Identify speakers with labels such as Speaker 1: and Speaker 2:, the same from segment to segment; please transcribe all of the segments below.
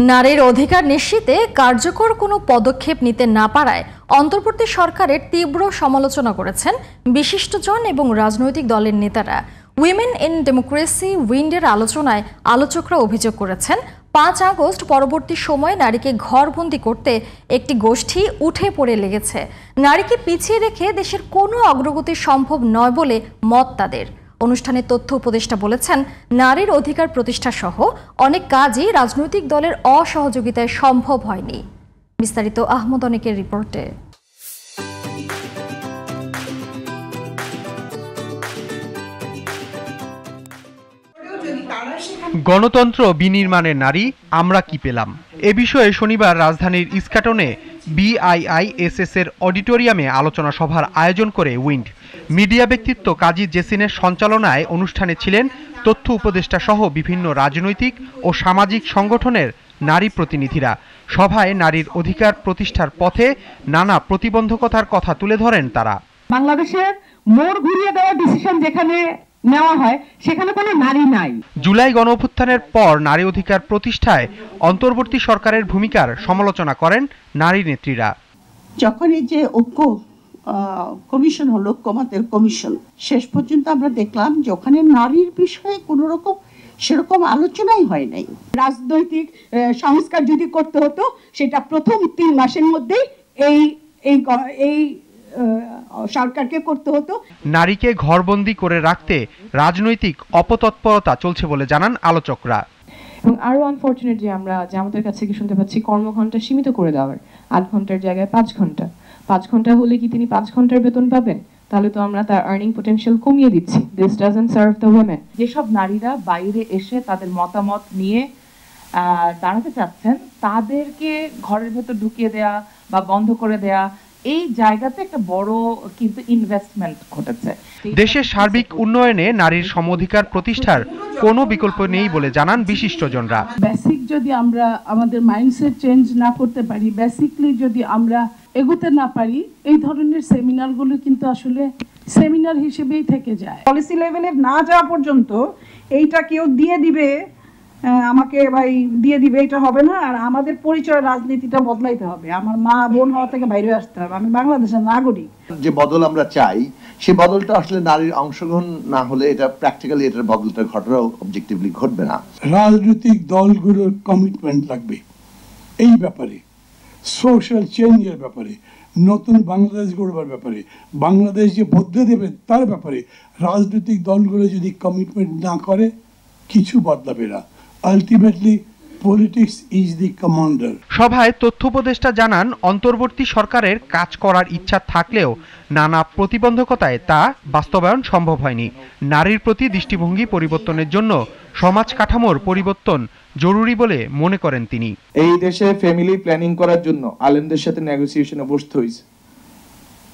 Speaker 1: নারীর অধিকার নিশ্চিতে কার্যকর কোনো পদক্ষেপ নিতে না পারায় অন্তর্বর্তী সরকারের তীব্র সমালোচনা করেছেন বিশিষ্টজন এবং রাজনৈতিক দলের নেতারা। উইমেন ইন ডেমোক্রেসি উইন্ডের আলোচনায় আলোচকরা অভিযোগ করেছেন ৫ আগস্ট পরবর্তী সময়ে নারীকে ঘরবন্দি করতে একটি গোষ্ঠী উঠে পড়ে লেগেছে। নারীকে পিছিয়ে রেখে দেশের কোনো অগ্রগতি সম্ভব নয় বলে মত তাদের। অনুষ্ঠানে তথ্য উপদেষ্টা বলেছেন, নারীর অধিকার প্রতিষ্ঠা সহ অনেক কাজই রাজনৈতিক দলের অসহযোগিতায় সম্ভব হয়নি। বিস্তারিত আহমদ অনেকের রিপোর্টে।
Speaker 2: গণতন্ত্র বিনির্মাণের নারী আমরা কি পেলাম, এ বিষয়ে শনিবার রাজধানীর ইস্কাটনে BIISS এর অডিটোরিয়ামে আলোচনা সভার আয়োজন করে উইন্ড। মিডিয়া ব্যক্তিত্ব কাজী জেসিনের সঞ্চালনায় অনুষ্ঠানে ছিলেন তথ্য উপদেষ্টা সহ বিভিন্ন রাজনৈতিক ও সামাজিক সংগঠনের নারী প্রতিনিধিরা। সভায় নারীর অধিকার প্রতিষ্ঠার পথে নানা প্রতিবন্ধকতার কথা তুলে ধরেন তারা।
Speaker 3: বাংলাদেশের মোড় ঘুরিয়ে দেওয়া ডিসিশন যেখানে নেওয়া হয় সেখানে কোনো নারী নাই।
Speaker 2: জুলাই গণঅভ্যুত্থানের পর নারী অধিকার প্রতিষ্ঠায় অন্তর্বর্তী সরকারের ভূমিকার সমালোচনা করেন নারী নেত্রীরা।
Speaker 4: যখন এই যে ঐক্য কমিশন হলো, ঐক্যমতের কমিশন, শেষ পর্যন্ত আমরা দেখলাম যে ওখানে নারীর বিষয়ে কোনো রকম সেরকম আলোচনাই হয় নাই।
Speaker 3: রাজনৈতিক সংস্কার যদি করতে হতো সেটা প্রথম 3 মাসের মধ্যেই এই সরকারকে করতে হতো।
Speaker 2: নারীকে ঘরবন্দি করে রাখতে রাজনৈতিক অপতৎপরতা চলছে বলে জানান আলোচকরা।
Speaker 5: এবং আরো আনফরচুনেট যে আমরা আমাদের কাছে কি শুনতে পাচ্ছি কর্মঘণ্টা সীমিত করে দেওয়ার, 8 ঘন্টার জায়গায় 5 ঘন্টা। 5 ঘন্টা হলে কি তিনি 5 ঘন্টার বেতন পাবেন? তাহলে তো আমরা তার আর্নিং পটেনশিয়াল কমিয়ে দিচ্ছি। This doesn't serve the women.
Speaker 6: যেসব নারীরা বাইরে এসে তাদের মতামত নিয়ে দাঁড়াতে চাচ্ছেন, তাদেরকে ঘরের ভেতর ঢুকিয়ে দেয়া বা বন্ধ করে দেয়া, এই জায়গাতে একটা বড় কিন্তু ইনভেস্টমেন্ট ঘটেছে।
Speaker 2: দেশের সার্বিক উন্নয়নে নারীর সমঅধিকার প্রতিষ্ঠার কোনো বিকল্প নেই বলে জানান বিশিষ্টজনরা।
Speaker 7: বেসিক যদি আমরা আমাদের মাইন্ডসেট চেঞ্জ না করতে পারি, বেসিকলি যদি আমরা এগোতে না পারি, এই ধরনের সেমিনারগুলো কিন্তু আসলে সেমিনার হিসেবেই থেকে যায়।
Speaker 8: পলিসি লেভেলে না যাওয়া পর্যন্ত এইটা কেউ দিয়ে দিবে, আমাকে ভাই দিয়ে দিবে, এটা হবে না। আর আমাদের পরিচয় রাজনীতিটা বদলাইতে হবে। আমার মা বোন হওয়া থেকে বাইরে আসতে হবে। আমি বাংলাদেশের নাগরিক।
Speaker 9: যে বদল আমরা চাই, সেই বদলটা আসলে নারীর অংশগ্রহণ না হলে এটা প্র্যাকটিক্যালি এটার বদলটা ঘটাও অবজেক্টিভলি ঘটবে না।
Speaker 10: রাজনৈতিক দলগুলোর কমিটমেন্ট লাগবে এই ব্যাপারে, সোশ্যাল চেঞ্জের ব্যাপারে, নতুন বাংলাদেশ গড়বার ব্যাপারে, বাংলাদেশ যে বদলে দেবে তার ব্যাপারে রাজনৈতিক দলগুলো যদি কমিটমেন্ট না করে কিছু বদলাবে না। Ultimately politics is the commander.
Speaker 2: সভায় তথ্য উপদেষ্টা জানান, অন্তর্বর্তী সরকারের কাজ করার ইচ্ছা থাকলেও নানা প্রতিবন্ধকতায় তা বাস্তবায়ন সম্ভব হয়নি। নারীর প্রতি দৃষ্টিভঙ্গি পরিবর্তনের জন্য সমাজ কাঠামোর পরিবর্তন জরুরি বলে মনে করেন তিনি।
Speaker 11: এই দেশে ফ্যামিলি প্ল্যানিং করার জন্য আলেমদের সাথে নেগোসিয়েশনে বসতে হয়েছে।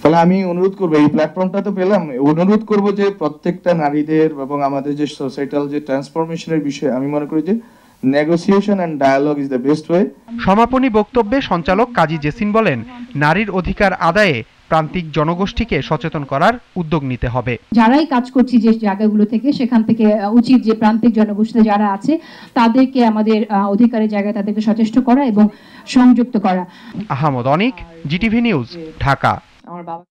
Speaker 11: ফলে আমি অনুরোধ করবো, এই প্ল্যাটফর্মটা তো পেলাম, অনুরোধ করব যে প্রত্যেকটা নারীদের এবং আমাদের যে সোসাইটাল যে ট্রান্সফরমেশনের বিষয়ে আমি মনে করি যে negotiation and dialogue is the best way.
Speaker 2: সমাপনী বক্তব্যে সঞ্চালক কাজী জেসিন বলেন, নারীর অধিকার আদায়ে প্রান্তিক জনগোষ্ঠীকে সচেতন করার উদ্যোগ নিতে হবে।
Speaker 12: যারাই কাজ করছি যে জায়গাগুলো থেকে, সেখান থেকে উচিত যে প্রান্তিক জনগোষ্ঠী যারা আছে তাদেরকে আমাদের অধিকারের জায়গায় তাদেরকে সচেষ্ট করা এবং সংযুক্ত করা।
Speaker 2: আহমদ অনিক, জিটিভি নিউজ, ঢাকা।
Speaker 5: আমার বাবা